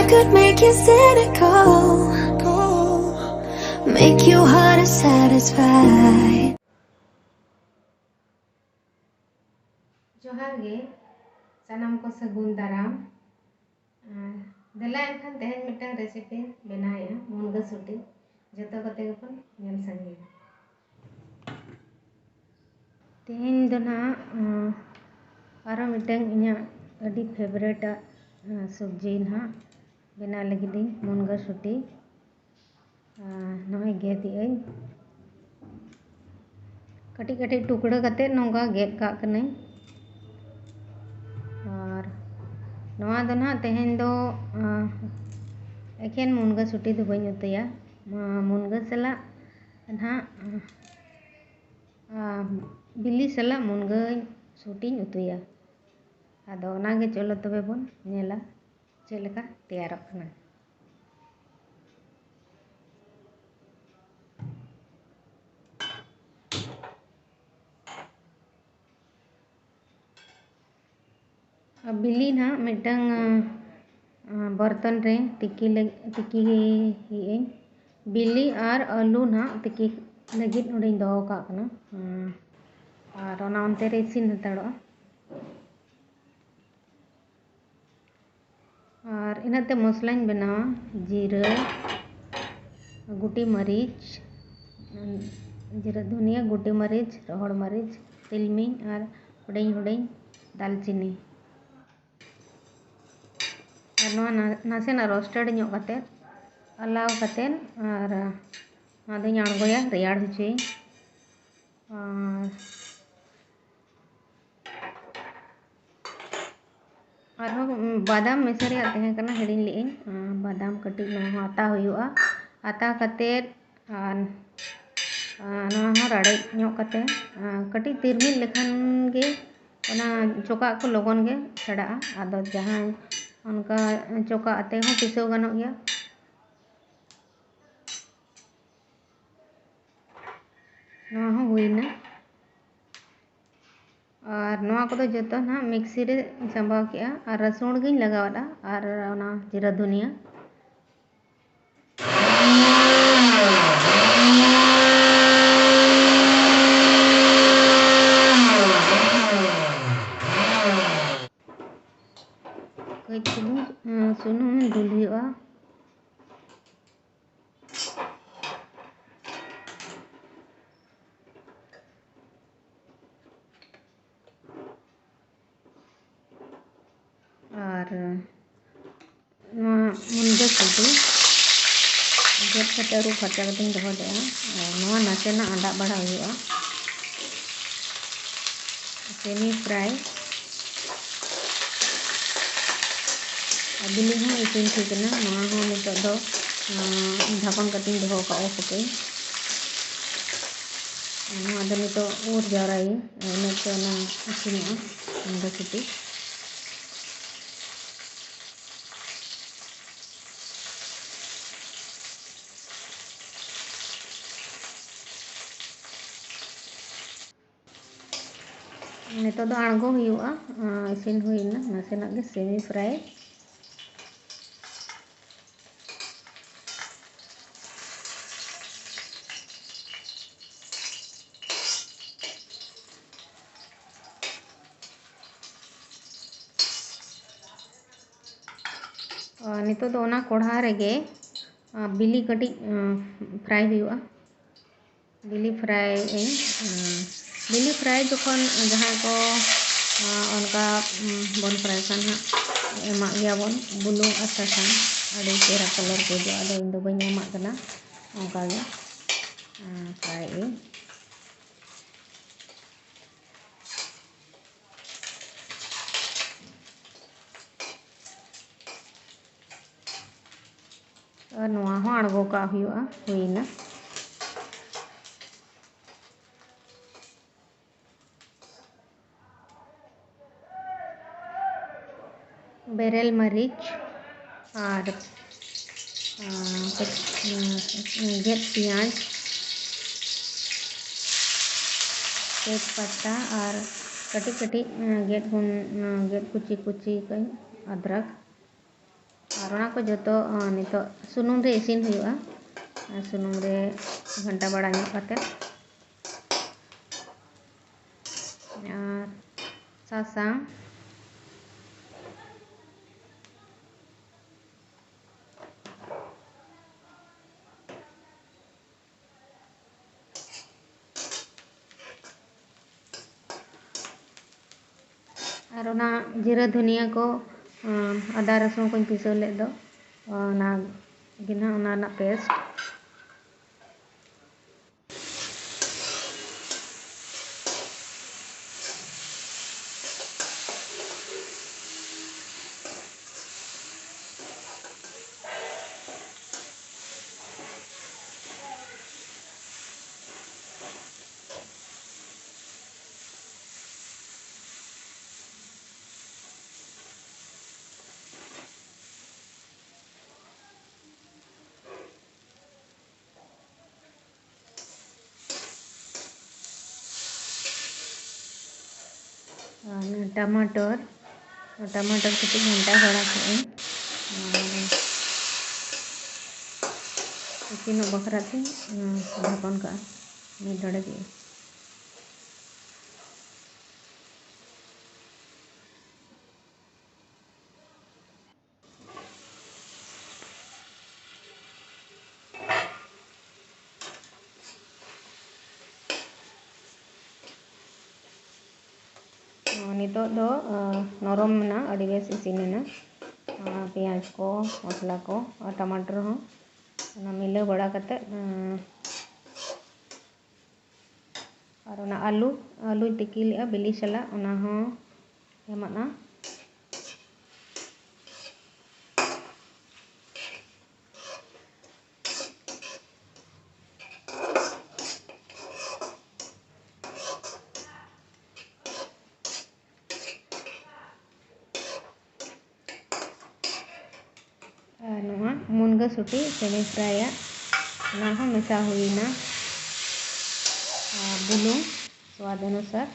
could make you cynical, make your heart satisfied. जोहार गे सानाम को सगुन दाराम दला एनखान तेहन मिटन रेसिपी बनाया मुनगा-सुटी जतो कते गपन नेल संगे तेहन दो ना आरो मिटन इना अडी फेवरेट सब्जी ना बना लगिदिन मुनगा-सुटी नय गेदी आई कटी कटी टुकड़ा कते नोंगा गेद का कने और नवा दो ना तेहन दो एकेन मुनगा-सुटी दो बई उतया मुनगा सला ना बिली सला मुनगा-सुटी उतया आदो ओनागे चलो तबे बन नेला चेलका तैयारक कना बिली ना मिटंग बर्तन रे तिकी बिली और आलू ना तिकी लगित उड़ी दो का कना और ओना ओनते रे इसिन हताड़ो और इनाते मसलाñ बनावा जीरा गुटी मरीच जीरा-धनिया गुटी मरीच रोहड़ मरीच तिलमिñ और हुडिñ हुडिñ दालचीनी और नासेना रोस्टेड ñoq कते अलाव कते और आदो आड़गोया रेयाड़ होचोई और बादाम मेसरे तहें कना हिडिñ लिइñ बादाम कटी नवा आता हुआ आता कते नवा राड़े ñoq कते कटी तिरमिल लेखान गे ओना चोका को लगन गे छड़ा आदो जहां उनका चोका आते हो पिसो गानों गया नवा हो हुईना और नवा को जो ना मिक्सी रे चंबाव के और रसुन गिन लगावदा और ओना जीरा-धनिया कई सुनुम दुल हुआ और मुनगा-सुटी गेद कते रू फटा कते दहो दे नवा नासेना आंडा बड़ा हुआ सेमी फ्राई बिली हो इसिन ठीकना नवा हो नितो दो ढाकन कटिंग दहो का ऑफ के नवा दो नितो उर जाराई इनते ना इसिनआ मुनगा-सुटी नितो दो आड़गो हुआ इसिन हुईना नासेना गे सेमी फ्राई नितो दो ओना कोढ़ा रेगे बिली कटी फ्राई हुआ बिली फ्राई बिली फ्राई जखन जहाँ को उनका बन फ्राई खान एमा गया बन बुलुंग और सासांग अड़ी चेहरा कलर को जो आदो इन दो बई एमा कना ओंका गे फ्राई और नवा हो आड़गो का हुआ हुईना बेरेल मरीच और गेद पियाज तेजपत्ता और कटी कटी गेद कुची कुची कई अदरक और ओना को जोतो नितो सुनुम रे इसिन हुयुआ सुनुम रे घंटा बड़ा ᱧᱚᱜ कते और सासां और ओना जीरा धनिया को आदा रसुन को पिसो ले दो ओना गिना ओना ना पेस्ट टमाटर कटी घंटा बड़ा के इसिन बखरा से ढाकन का मिद डड़े के नितो दो नरम ना अड़ी बेस इसिनेना पेंयाज को मसला को और टमाटर हो मिला बड़ा कते और ओना आलू तिकी लिया बिली सला ओना हो एमाना मुनगा-सुटी सेमी फ्राई मेसा हुईना बुलुंग स्वाद अनुसार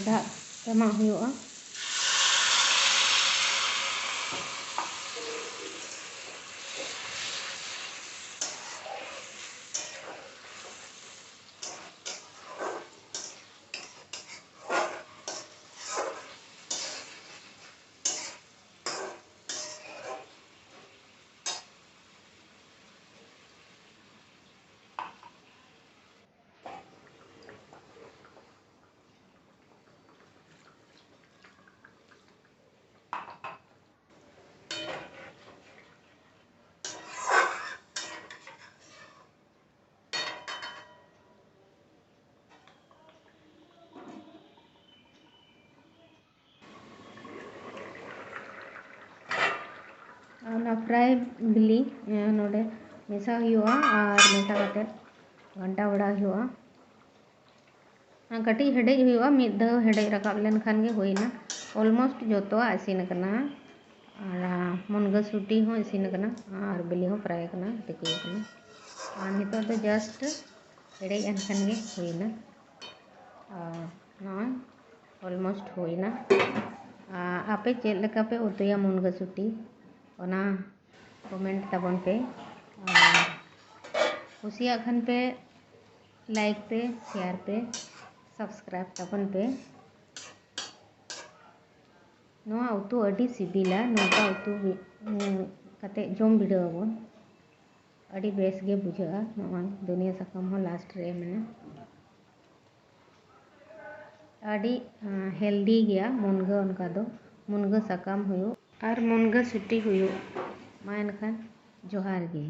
दाग एमा हुआ फ्राई बिली नोडे मेसा हुआ और मेसा कते घंटा बड़ा हुआ कटी हेडेज हुआ मिद दा हेडेज रकाब लेन खान गे होइना ऑलमोस्ट जोतो इसिन कना और मुनगा-सुटी हो इसिन कना और बिली हो फ्राई कना तिकी कना और नितो तो जस्ट हेडेज एन खान गे होइना और ऑलमोस्ट होइना आपे चेक लेका पे उतुया मुनगा-सुटी ओना कमेंट तबन पे कुसिया खान पे लाइक पे शेयर पे सब्सक्राइब तबन पे नोआ उतु अडी सिबिला नोका उतु कते जोम बिडावबन अडी बेस गे बुझा नोआ दुनिया सकम हो लास्ट रे मने अडी हेल्दी गया मुनगा उनका दो मुनगा सकम हुयो और मुनगा-सुटी हुयो मा एनखान जोहार गे।